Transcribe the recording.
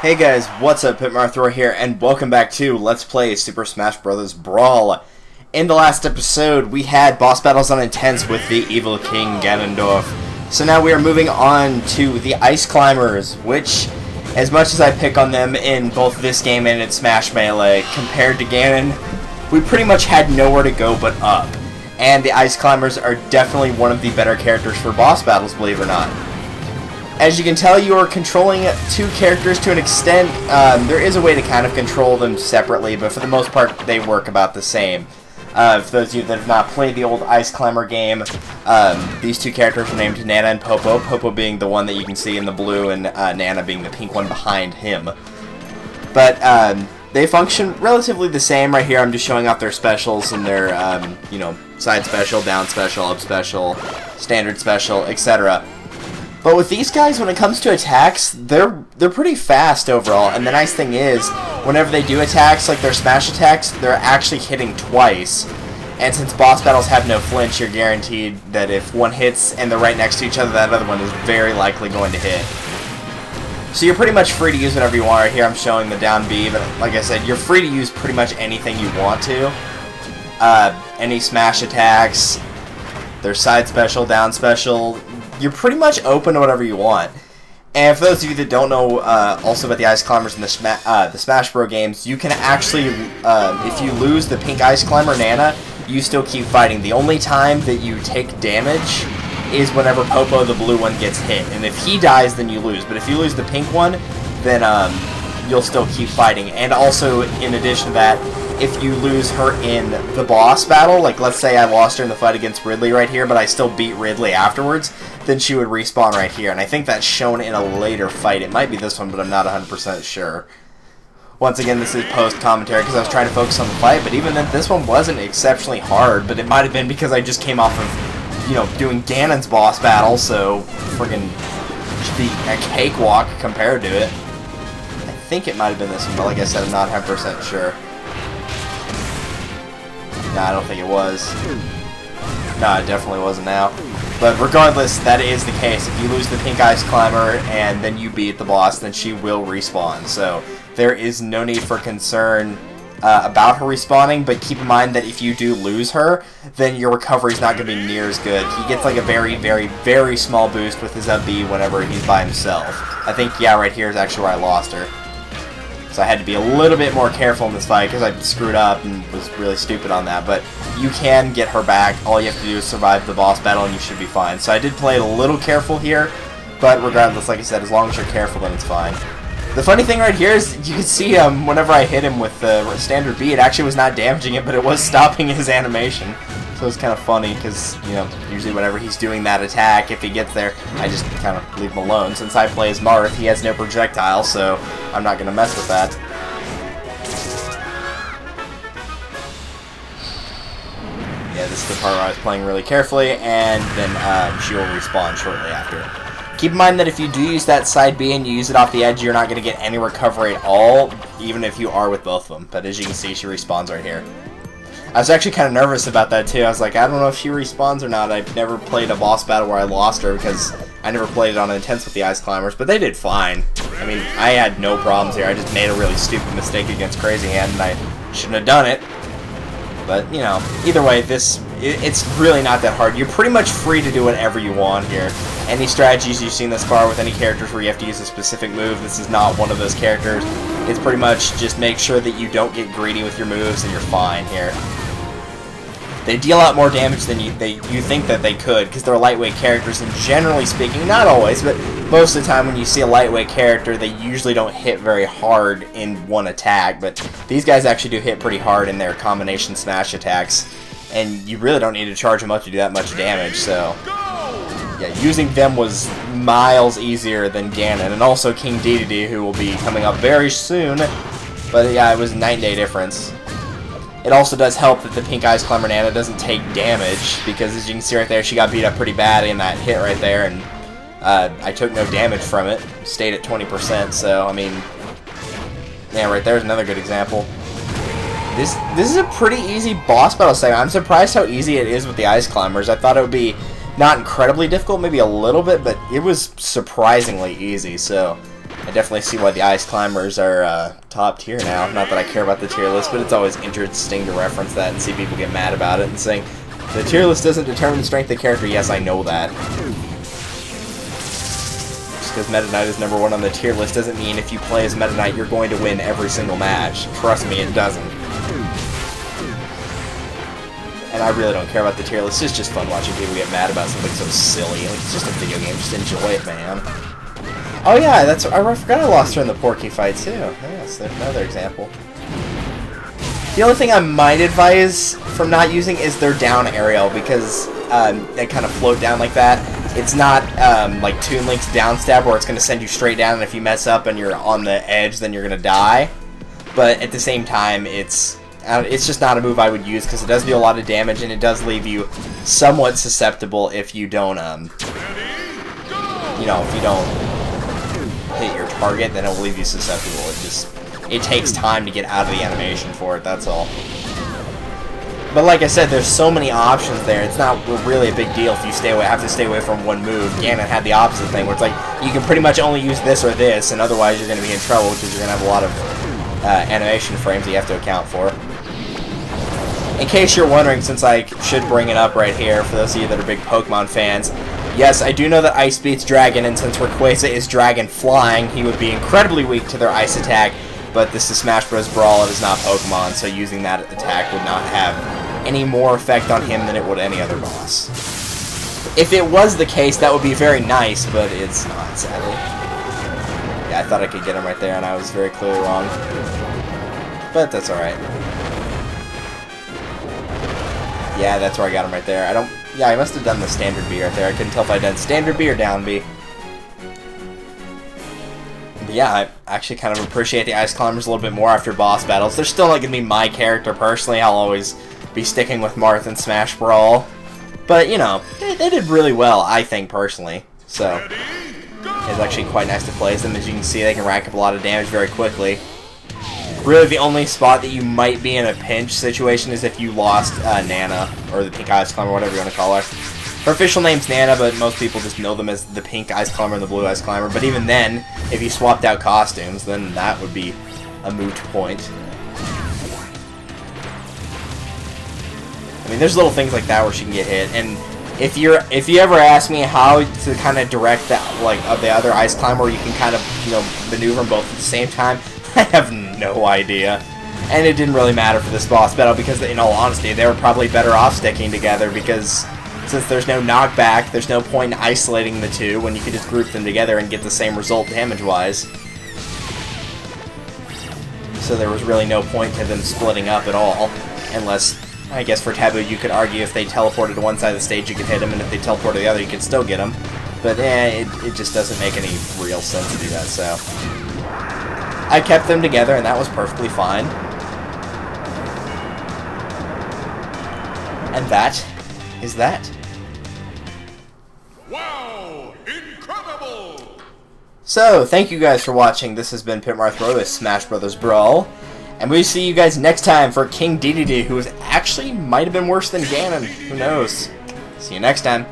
Hey guys, what's up? Pitmarthrower here, and welcome back to Let's Play Super Smash Bros. Brawl. In the last episode, we had boss battles on Intense with the Evil King Ganondorf. So now we are moving on to the Ice Climbers, which, as much as I pick on them in both this game and in Smash Melee, compared to Ganon, we pretty much had nowhere to go but up. And the Ice Climbers are definitely one of the better characters for boss battles, believe it or not. As you can tell, you are controlling two characters to an extent. There is a way to kind of control them separately, but for the most part, they work about the same. For those of you that have not played the old Ice Climber game, these two characters are named Nana and Popo. Popo being the one that you can see in the blue, and Nana being the pink one behind him. But they function relatively the same. Right here, I'm just showing off their specials and their, you know, side special, down special, up special, standard special, etc. But with these guys, when it comes to attacks, they're pretty fast overall. And the nice thing is, whenever they do attacks, like their smash attacks, they're actually hitting twice. And since boss battles have no flinch, you're guaranteed that if one hits and they're right next to each other, that other one is very likely going to hit. So you're pretty much free to use whatever you want. Right here I'm showing the down B, but like I said, you're free to use pretty much anything you want to. Any smash attacks, their side special, down special, you're pretty much open to whatever you want. And for those of you that don't know also about the Ice Climbers in the Smash Bros. Games, you can actually, if you lose the pink Ice Climber Nana, you still keep fighting. The only time that you take damage is whenever Popo, the blue one, gets hit. And if he dies, then you lose. But if you lose the pink one, then you'll still keep fighting. And also, in addition to that, if you lose her in the boss battle, like let's say I lost her in the fight against Ridley right here, but I still beat Ridley afterwards, then she would respawn right here. And I think that's shown in a later fight. It might be this one, but I'm not 100% sure. Once again, this is post-commentary because I was trying to focus on the fight, but even then, this one wasn't exceptionally hard, but it might have been because I just came off of, you know, doing Ganon's boss battle, so friggin' should be a cakewalk compared to it. I think it might have been this one, but like I said, I'm not 100% sure. No, I don't think it was. No, it definitely wasn't now. But regardless, that is the case. If you lose the pink Ice Climber and then you beat the boss, then she will respawn. So there is no need for concern about her respawning, but keep in mind that if you do lose her, then your recovery is not going to be near as good. He gets like a very, very, very small boost with his up B whenever he's by himself. I think, yeah, right here is actually where I lost her. So I had to be a little bit more careful in this fight because I screwed up and was really stupid on that. But you can get her back. All you have to do is survive the boss battle and you should be fine. So I did play it a little careful here, but regardless, like I said, as long as you're careful, then it's fine. The funny thing right here is you can see whenever I hit him with the standard B, it actually was not damaging it, but it was stopping his animation. So it's kind of funny because, you know, usually whenever he's doing that attack, if he gets there, I just kind of leave him alone. Since I play as Marth, he has no projectile, so I'm not going to mess with that. Yeah, this is the part where I was playing really carefully, and then she will respawn shortly after. Keep in mind that if you do use that side B and you use it off the edge, you're not going to get any recovery at all, even if you are with both of them. But as you can see, she respawns right here. I was actually kind of nervous about that too. I was like, I don't know if she respawns or not. I've never played a boss battle where I lost her because I never played it on Intense with the Ice Climbers, but they did fine. I mean, I had no problems here. I just made a really stupid mistake against Crazy Hand, and I shouldn't have done it. But, you know, either way, it's really not that hard. You're pretty much free to do whatever you want here. Any strategies you've seen thus far with any characters where you have to use a specific move, this is not one of those characters. It's pretty much just make sure that you don't get greedy with your moves and you're fine here. They deal out more damage than you think that they could, because they're lightweight characters, and generally speaking, not always, but most of the time when you see a lightweight character, they usually don't hit very hard in one attack, but these guys actually do hit pretty hard in their combination smash attacks, and you really don't need to charge them up to do that much damage, so yeah, using them was miles easier than Ganon, and also King Dedede, who will be coming up very soon, but yeah, it was a 9-day difference. It also does help that the pink Ice Climber Nana doesn't take damage, because as you can see right there, she got beat up pretty bad in that hit right there, and I took no damage from it, stayed at 20%, so, I mean, yeah, right there's another good example. This is a pretty easy boss battle segment. I'm surprised how easy it is with the Ice Climbers. I thought it would be not incredibly difficult, maybe a little bit, but it was surprisingly easy, so I definitely see why the Ice Climbers are top tier now. Not that I care about the tier list, but it's always interesting to reference that and see people get mad about it and saying, the tier list doesn't determine the strength of the character. Yes, I know that. Just because Meta Knight is #1 on the tier list doesn't mean if you play as Meta Knight, you're going to win every single match. Trust me, it doesn't. And I really don't care about the tier list. It's just fun watching people get mad about something so silly. Like, it's just a video game. Just enjoy it, man. Oh yeah, I forgot I lost her in the Porky fight too. Yes, there's another example. The only thing I might advise from not using is their down aerial, because they kind of float down like that. It's not like Toon Link's down stab where it's going to send you straight down, and if you mess up and you're on the edge, then you're going to die. But at the same time, it's just not a move I would use, because it does do a lot of damage, and it does leave you somewhat susceptible if you don't, you know, if you don't hit your target, then it will leave you susceptible. It takes time to get out of the animation for it, that's all. But like I said, there's so many options there, it's not really a big deal if you have to stay away from one move. Ganon had the opposite thing, where it's like, you can pretty much only use this or this, and otherwise you're going to be in trouble, because you're going to have a lot of animation frames that you have to account for. In case you're wondering, since I should bring it up right here, for those of you that are big Pokemon fans, yes, I do know that Ice beats Dragon, and since Rayquaza is Dragon flying, he would be incredibly weak to their Ice attack, but this is Smash Bros. Brawl, it is not Pokemon, so using that attack would not have any more effect on him than it would any other boss. If it was the case, that would be very nice, but it's not, sadly. Yeah, I thought I could get him right there, and I was very clearly wrong. But that's alright. Yeah, that's where I got him right there. Yeah, I must have done the standard B right there. I couldn't tell if I'd done standard B or down B. But yeah, I actually kind of appreciate the Ice Climbers a little bit more after boss battles. They're still not going to be my character personally. I'll always be sticking with Marth in Smash Brawl. But, you know, they did really well, I think, personally. So, it's actually quite nice to play as them. As you can see, they can rack up a lot of damage very quickly. Really, the only spot that you might be in a pinch situation is if you lost Nana, or the Pink Ice Climber, whatever you want to call her. Her official name's Nana, but most people just know them as the Pink Ice Climber and the Blue Ice Climber. But even then, if you swapped out costumes, then that would be a moot point. I mean, there's little things like that where she can get hit, and if you ever ask me how to kind of direct that, like, of the other Ice Climber, where you can kind of, you know, maneuver them both at the same time, I have no idea. And it didn't really matter for this boss battle, because, in all honesty, they were probably better off sticking together, because since there's no knockback, there's no point in isolating the two when you could just group them together and get the same result damage-wise. So there was really no point to them splitting up at all, unless, I guess for Taboo, you could argue if they teleported to one side of the stage, you could hit them, and if they teleported to the other, you could still get them. But, it just doesn't make any real sense to do that, so I kept them together, and that was perfectly fine. And that is that. Wow! Incredible! So, thank you guys for watching. This has been Pitmarthrow with Smash Bros. Brawl. And we'll see you guys next time for King Dedede, who actually might have been worse than Ganon. Who knows? See you next time.